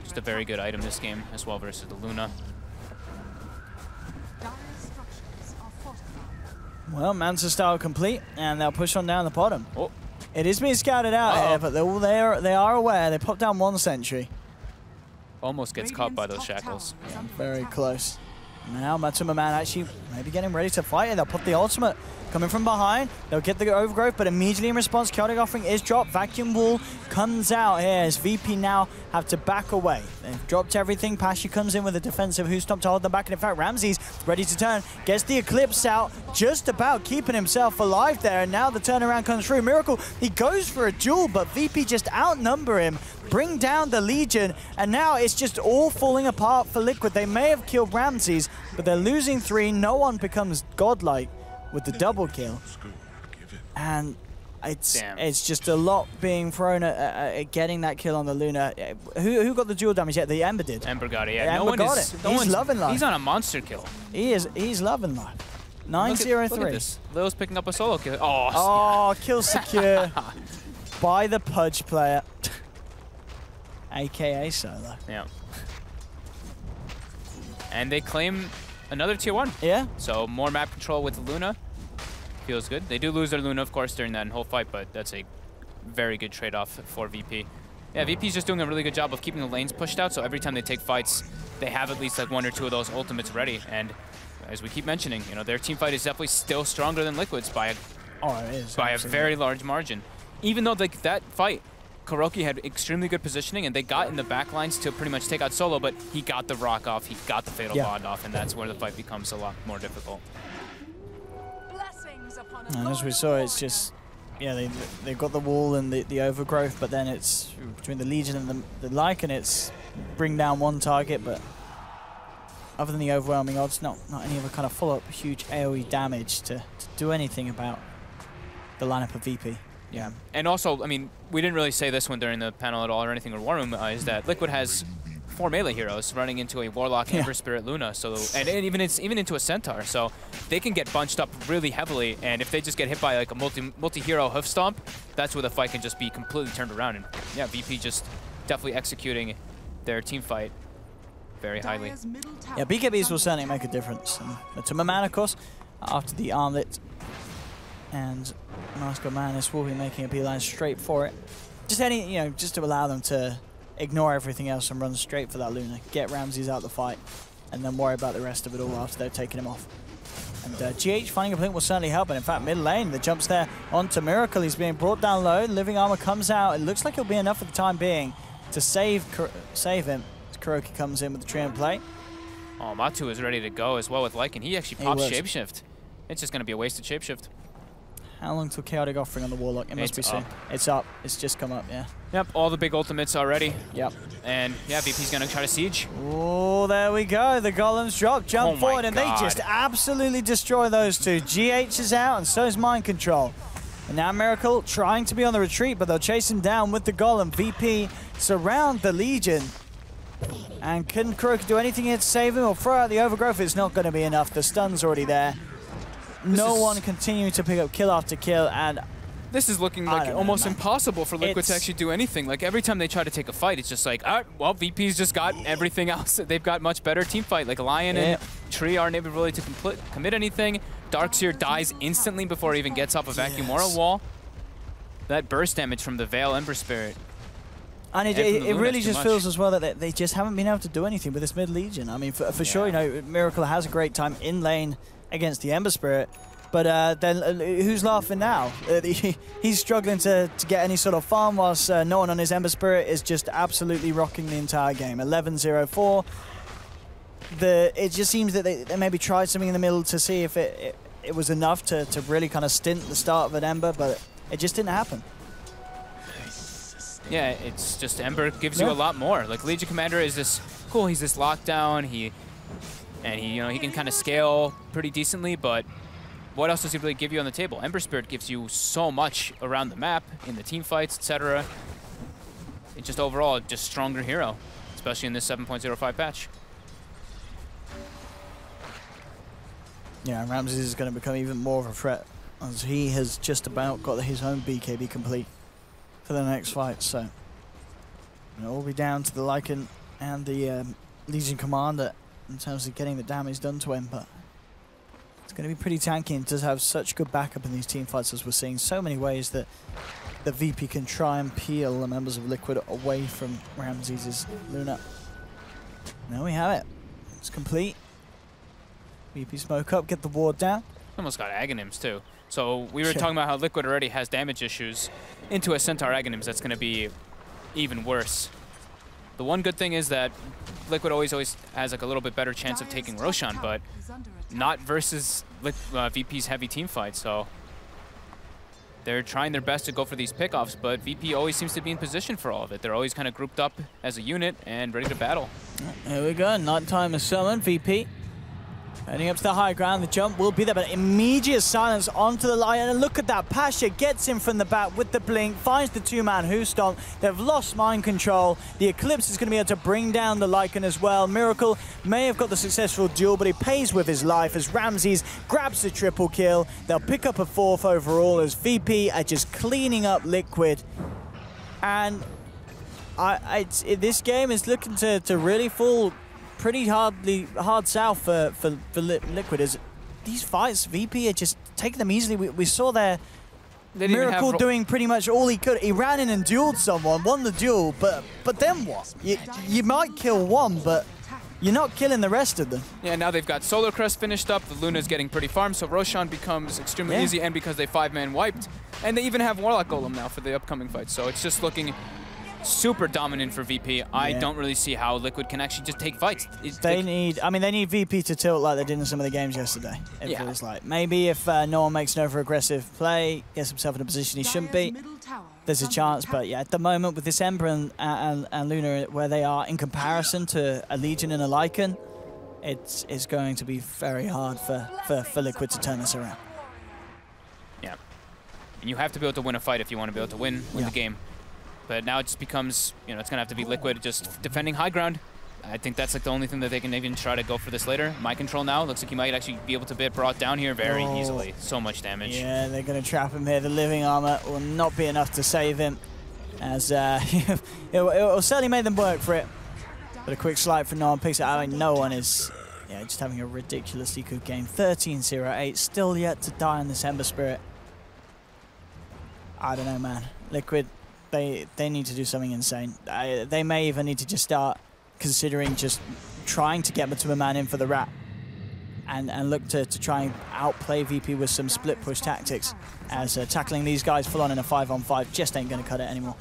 Just a very good item this game as well versus the Luna. Well, Manta style complete, and they'll push on down the bottom. Oh. It is being scouted out here, but they're all there. They are aware. They pop down 1 sentry. Almost gets caught by those shackles. Very close. Now Matsuma Man actually maybe getting ready to fight it. They'll put the ultimate coming from behind. They'll get the overgrowth, but immediately in response, Chaotic Offering is dropped. Vacuum Wall comes out here as VP now have to back away. They've dropped everything. Pasha comes in with a defensive who's stopped to hold them back. And in fact, Ramses ready to turn, gets the Eclipse out, just about keeping himself alive there. And now the turnaround comes through. Miracle, he goes for a duel, but VP just outnumber him, bring down the Legion, and now it's just all falling apart for Liquid. They may have killed Ramses, but they're losing 3. No one becomes godlike with the double kill. And it's just a lot being thrown at getting that kill on the Luna. Who got the dual damage yet? The Ember did. Ember got it, yeah. Ember got it. He's loving life. He's on a monster kill. He's loving life. 9-0-3. Look at this. Lil's picking up a solo kill. Oh, oh, kill secure by the Pudge player. AKA solo. Yeah. And they claim another tier 1. Yeah. So more map control with Luna. Feels good. They do lose their Luna, of course, during that whole fight, but that's a very good trade-off for VP. Yeah, VP's just doing a really good job of keeping the lanes pushed out, so every time they take fights, they have at least like 1 or 2 of those ultimates ready. And as we keep mentioning, you know, their team fight is definitely still stronger than Liquid's by a very large margin. Even though like that fight, Kuroki had extremely good positioning, and they got in the back lines to pretty much take out Solo, but he got the rock off, he got the Fatal Bond off, and that's where the fight becomes a lot more difficult. And as we saw, it's just, yeah, they've got the wall and the overgrowth, but then it's between the Legion and the Lycan, it's bring down 1 target, but other than the overwhelming odds, not any other kind of follow-up huge AoE damage to do anything about the lineup of VP. Yeah, and also, I mean, we didn't really say this one during the panel at all or anything, or War Room, is that Liquid has 4 melee heroes running into a Warlock, Ember Spirit, Luna, so and even into a Centaur, so they can get bunched up really heavily, and if they just get hit by like a multi-hero hoof stomp, that's where the fight can just be completely turned around. And yeah, VP just definitely executing their team fight very highly. Yeah, BKBs will certainly make a difference. Matsuma Man, of course, after the armlet, and Mask of Madness will be making a beeline straight for it. Just to allow them to ignore everything else and run straight for that Luna, get Ramses out the fight, and then worry about the rest of it all after they've taken him off. And GH finding a blink will certainly help, and in fact, mid lane, the jumps there onto Miracle. He's being brought down low, Living Armor comes out. It looks like it'll be enough for the time being to save him. As Kuroki comes in with the trim play. Oh, Matu is ready to go as well with Lycan. He actually pops Shapeshift. It's just going to be a wasted Shapeshift. How long till Chaotic Offering on the Warlock? It must be soon. It's up. It's just come up, yeah. Yep, all the big ultimates already. Yep. And yeah, VP's going to try to siege. Oh, there we go. The golems drop, jump forward, and they just absolutely destroy those 2. GH is out, and so is Mind Control. And now Miracle trying to be on the retreat, but they'll chase him down with the golem. VP surround the Legion. And can Kuroki do anything here to save him or throw out the overgrowth? It's not going to be enough. The stun's already there. No one continuing to pick up kill after kill, and this is looking like almost impossible for Liquid to actually do anything. Like every time they try to take a fight, it's just like, all right, well, VP's just got everything else. They've got much better team fight. Like Lion and Tree aren't able really to commit anything. Darkseer dies instantly before he even gets off a Vacuum or a wall. That burst damage from the Veil Ember Spirit. And it really just feels as well that they just haven't been able to do anything with this mid Legion. I mean, for sure, you know, Miracle has a great time in lane against the Ember Spirit, but then who's laughing now? He's struggling to get any sort of farm whilst no one on his Ember Spirit is just absolutely rocking the entire game. 11-0-4. It just seems that they maybe tried something in the middle to see if it was enough to really kind of stint the start of an Ember, but it just didn't happen. Yeah, it's just Ember gives you a lot more. Like Legion Commander is this cool. He's this lockdown. He can kind of scale pretty decently. But what else does he really give you on the table? Ember Spirit gives you so much around the map, in the team fights, etc. It's just overall just stronger hero, especially in this 7.05 patch. Yeah, Ramses is going to become even more of a threat as he has just about got his own BKB complete for the next fight, so it'll all be down to the Lycan and the Legion Commander in terms of getting the damage done to him, but it's going to be pretty tanky and does have such good backup in these team fights, as we're seeing so many ways that the VP can try and peel the members of Liquid away from Ramses' Luna. Now we have it. It's complete. VP smoke up, get the ward down. Almost got Aghanims too. So we were talking about how Liquid already has damage issues. Into a Centaur Aghanims, that's going to be even worse. The one good thing is that Liquid always has like a little bit better chance of taking Roshan, but not versus VP's heavy team fight. So they're trying their best to go for these pickoffs, but VP always seems to be in position for all of it. They're always kind of grouped up as a unit and ready to battle. Here we go. Nighttime is summoned. VP heading up to the high ground. The jump will be there, but immediate silence onto the Lion. And look at that. Pasha gets him from the back with the blink, finds the two-man Who Stomp. They've lost mind control. The Eclipse is going to be able to bring down the Lycan as well. Miracle may have got the successful duel, but he pays with his life as Ramses grabs the triple kill. They'll pick up a 4th overall as VP are just cleaning up Liquid. And this game is looking to really fall pretty hard south for Liquid. As these fights, VP are just taking them easily. We saw their Miracle doing pretty much all he could. He ran in and dueled someone, won the duel, but then what? You might kill one, but you're not killing the rest of them. Yeah, now they've got Solar Crest finished up. The Luna's getting pretty farmed, so Roshan becomes extremely easy, and because they 5-man wiped. And they even have Warlock Golem now for the upcoming fight, so it's just looking super dominant for VP. I don't really see how Liquid can actually just take fights. They need VP to tilt like they did in some of the games yesterday. It feels like. Maybe if no one makes an over-aggressive play, gets himself in a position he shouldn't be, there's a chance. But yeah, at the moment with this Ember and Luna, where they are in comparison to a Legion and a Lycan, it's going to be very hard for Liquid to turn this around. Yeah. And you have to be able to win a fight if you want to be able to win the game. But now it just becomes, it's going to have to be Liquid just defending high ground. I think that's like the only thing that they can even try to go for this later. Mind control now. Looks like he might actually be able to be brought down here very easily. So much damage. Yeah, they're going to trap him here. The living armor will not be enough to save him, as it'll certainly make them work for it. But a quick slide for no one picks it out. I mean, no one is just having a ridiculously good game. 13-0-8, still yet to die on this Ember Spirit. I don't know, man. Liquid, they need to do something insane. They may even need to just start considering just trying to get Matuma Man in for the wrap and look to try and outplay VP with some split push tactics, as tackling these guys full on in a 5-on-5 just ain't going to cut it anymore.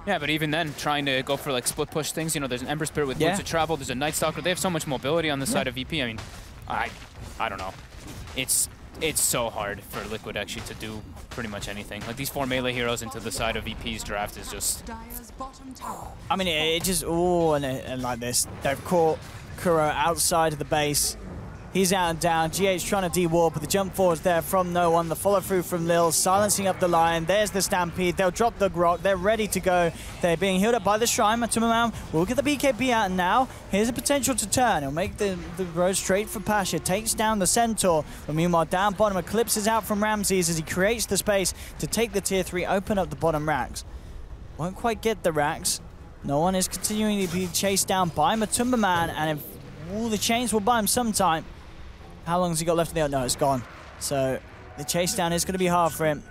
Yeah, but even then, trying to go for like split push things, there's an Ember Spirit with Boots of Travel, there's a Night Stalker, they have so much mobility on the side of VP. I mean, I don't know. It's so hard for Liquid actually to do pretty much anything. Like these 4 melee heroes into the side of VP's draft is just... I mean, it just... Oh, and like this. They've caught Kuro outside of the base. He's out and down. GH trying to de-warp, but the jump forward's there from no one. The follow-through from Lil, silencing up the Lion. There's the Stampede. They'll drop the Grok. They're ready to go. They're being healed up by the Shrine. Matuma will get the BKB out now. Here's a potential to turn. He'll make the road straight for Pasha. Takes down the Centaur. But meanwhile, down bottom, Eclipse is out from Ramses as he creates the space to take the tier 3, open up the bottom racks. Won't quite get the racks. No one is continuing to be chased down by Matuma Man, and Ooh, the chains will buy him some time. How long has he got left in the... No, it's gone. So the chase down is going to be hard for him.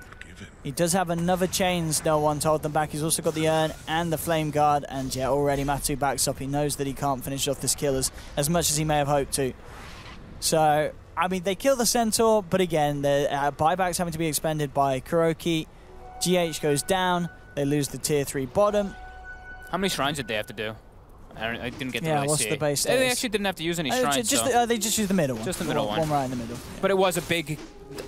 He does have another chains, no one told them back. He's also got the urn and the flame guard. And yeah, already Matu backs up. He knows that he can't finish off this kill as much as he may have hoped to. So, I mean, they kill the Centaur, but again, the buybacks having to be expended by Kuroki. GH goes down. They lose the tier 3 bottom. How many shrines did they have to do? I didn't get to really what's see. the base They status? actually didn't have to use any shrines. They just used the middle one. Just the middle one. One right in the middle. But it was a big,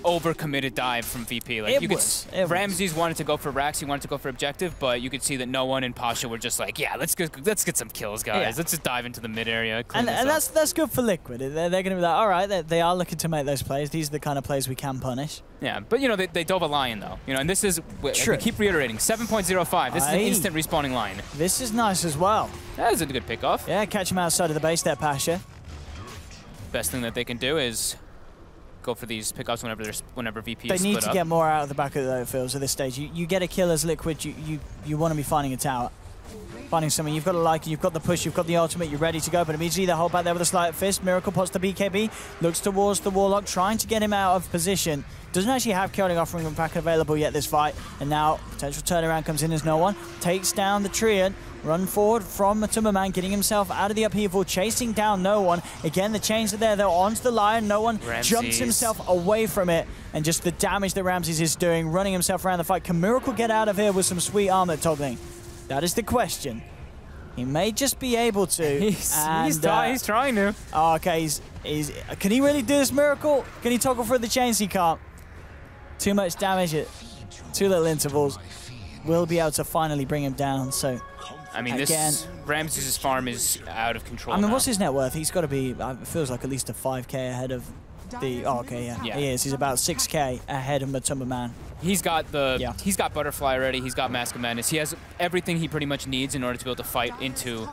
overcommitted dive from VP. Like Ramses wanted to go for racks, he wanted to go for objective, but you could see that no one in Pasha were just like, yeah, let's get some kills, guys. Yeah. Let's just dive into the mid area. And that's good for Liquid. They're going to be like, all right, they are looking to make those plays. These are the kind of plays we can punish. Yeah, but you know they dove a lion though. You know, and this is we keep reiterating 7.05. This is an instant respawning line. This is nice as well. That is a good pickoff. Yeah, catch him outside of the base there, Pasha. Best thing that they can do is go for these pickoffs whenever VP they is need split to up. get more out of the back of the fields at this stage. You get a kill as Liquid, you want to be finding a tower. Finding something, you've got a like, you've got the push, you've got the ultimate, you're ready to go, but immediately they hold back there with a slight fist. Miracle pots the BKB, looks towards the Warlock, trying to get him out of position. Doesn't actually have Chaotic Offering back available yet this fight, and now potential turnaround comes in as no one. Takes down the Treant, run forward from Matumba Man, getting himself out of the upheaval, chasing down no one. Again, the chains are there, they're onto the Lion, no one jumps himself away from it, and just the damage that Ramses is doing, running himself around the fight. Can Miracle get out of here with some sweet armor toggling? That is the question. He may just be able to. He's trying to. Oh, okay, can he really do this, Miracle? Can he toggle through the chains? He can't. Too much damage at too little intervals. We'll be able to finally bring him down, so... I mean, this Ramses' farm is out of control. I mean, now. what's his net worth? He's got to be, it feels like at least a 5k ahead of the... Oh, okay, yeah. He is. He's about 6k ahead of Matumba Man. He's got he's got Butterfly already. He's got Mask of Madness. He has everything he pretty much needs in order to be able to fight into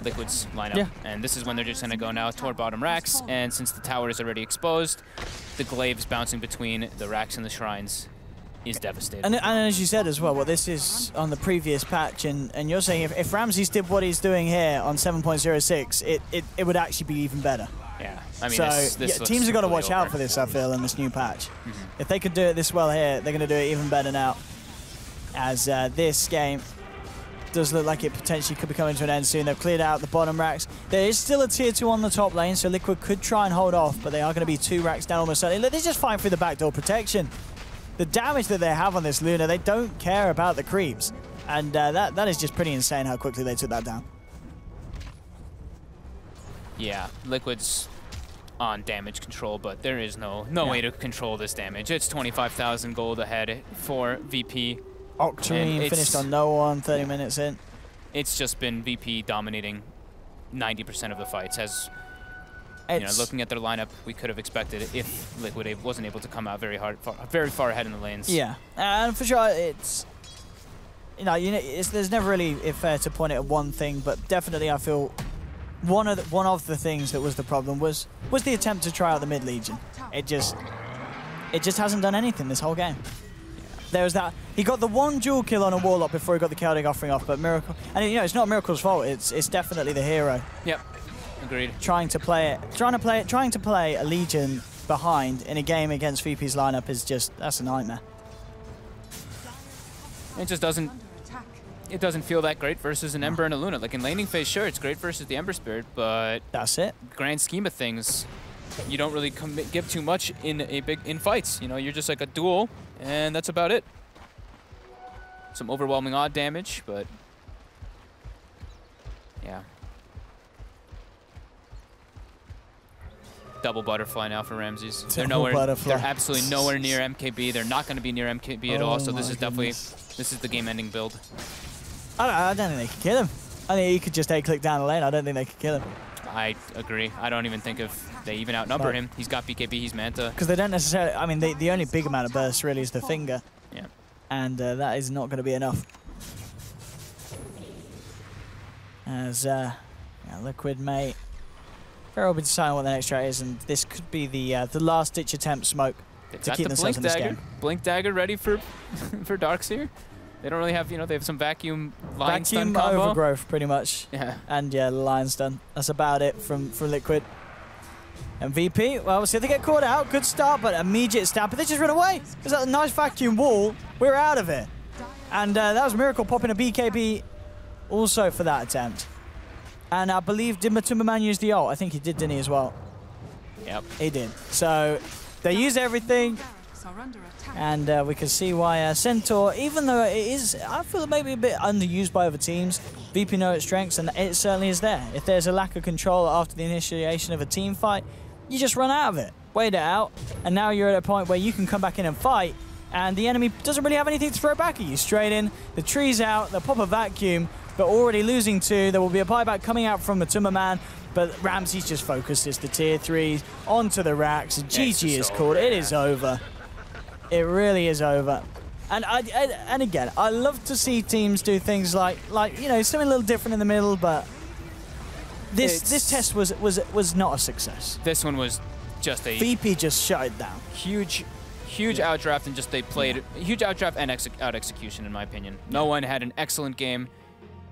Liquid's lineup. Yeah. And this is when they're just going to go now toward bottom racks. And since the tower is already exposed, the glaives bouncing between the racks and the shrines is devastating. And as you said as well, this is on the previous patch, and you're saying if Ramses did what he's doing here on 7.06, it would actually be even better. Yeah, I mean, so teams are going to watch out for this, I feel, in this new patch. If they could do it this well here, they're going to do it even better now. As this game does look like it potentially could be coming to an end soon. They've cleared out the bottom racks. There is still a tier 2 on the top lane, so Liquid could try and hold off, but they are going to be 2 racks down almost certainly. They're just fighting through the backdoor protection. The damage that they have on this Luna, they don't care about the creeps. And that is just pretty insane how quickly they took that down. Yeah, Liquid's on damage control, but there is no way to control this damage. It's 25,000 gold ahead for VP. Octarine finished on no one, 30 minutes in. It's just been VP dominating 90% of the fights. As you know, looking at their lineup, we could have expected it if Liquid wasn't able to come out very far ahead in the lanes. Yeah, and for sure, there's never really fair to point it at one thing, but definitely I feel one of the things that was the problem was the attempt to try out the mid legion. It just hasn't done anything this whole game. There was that. He got the one dual kill on a Warlock before he got the Chaotic Offering off, but Miracle, and it's not Miracle's fault. It's definitely the hero. Yep, agreed. Trying to play a Legion behind in a game against VP's lineup that's a nightmare. It just doesn't feel that great versus an Ember and a Luna. Like in laning phase, sure, it's great versus the Ember Spirit, but that's it. Grand scheme of things, you don't really give too much in fights. You know, you're just like a duel, and that's about it. Some overwhelming odd damage, but yeah. Double Butterfly now for Ramses. They're absolutely nowhere near MKB. They're not going to be near MKB at all. So this is definitely the game-ending build. I don't think they can kill him. I think he could just A-click down the lane. I don't think they could kill him. I agree. I don't even think they even outnumber him. He's got BKB, he's Manta. Because they don't necessarily... I mean, the only big amount of burst really is the finger. Yeah. And that is not going to be enough. As Liquid may very well be deciding what the next strat is, and this could be the last-ditch attempt, Smoke, to keep themselves in this game. Blink Dagger ready for Darkseer. They don't really have, they have some vacuum lion stun Vacuum combo. overgrowth, pretty much. Yeah. And yeah, lion stun. That's about it from Liquid. MVP, well, see if they get caught out. Good start, but immediate stab. But they just run away. There's a nice vacuum wall. We're out of it. And that was Miracle popping a BKB also for that attempt. And I believe, did Matumbaman use the ult? I think he did, didn't he, as well? Yep. He did. So they use everything. And we can see why Centaur, even though it is, I feel maybe a bit underused by other teams, VP know its strengths, and it certainly is there. If there's a lack of control after the initiation of a team fight, you just run out of it, wait it out, and now you're at a point where you can come back in and fight, and the enemy doesn't really have anything to throw back at you. Straight in, the tree's out, they'll pop a vacuum, but already losing 2. There will be a buyback coming out from Matumbaman, but Ramsey's just focuses the tier 3s onto the racks. GG is called. It is over. It really is over. And and again, I love to see teams do things like something a little different in the middle, but this test was not a success. This one was just a VP just shut it down. huge outdraft, and just they played huge outdraft and out execution, in my opinion. No one had an excellent game.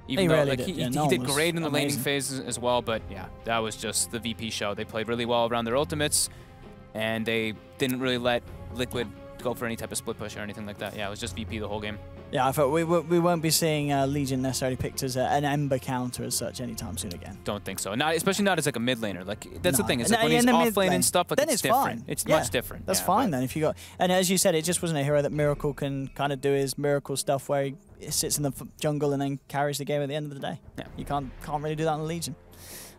Even though he did great in the laning phase as well, but yeah, that was just the VP show. They played really well around their ultimates, and they didn't really let Liquid go for any type of split push or anything like that. Yeah, it was just VP the whole game. Yeah, I thought we won't be seeing Legion necessarily picked as an Ember counter as such anytime soon again. Don't think so. Especially not as like a mid laner. Like that's the thing. It's like when in he's the off lane lane, and stuff, like then it's fine. different. It's Yeah, much different. That's Yeah, fine but then if you got. And as you said, it just wasn't a hero that Miracle can kind of do his Miracle stuff where he sits in the jungle and then carries the game at the end of the day. Yeah. You can't really do that in Legion.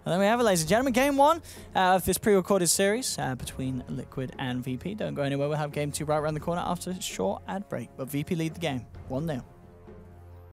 And then we have it, ladies and gentlemen, game 1 of this pre-recorded series between Liquid and VP. Don't go anywhere. We'll have game 2 right around the corner after a short ad break. But VP lead the game 1-0.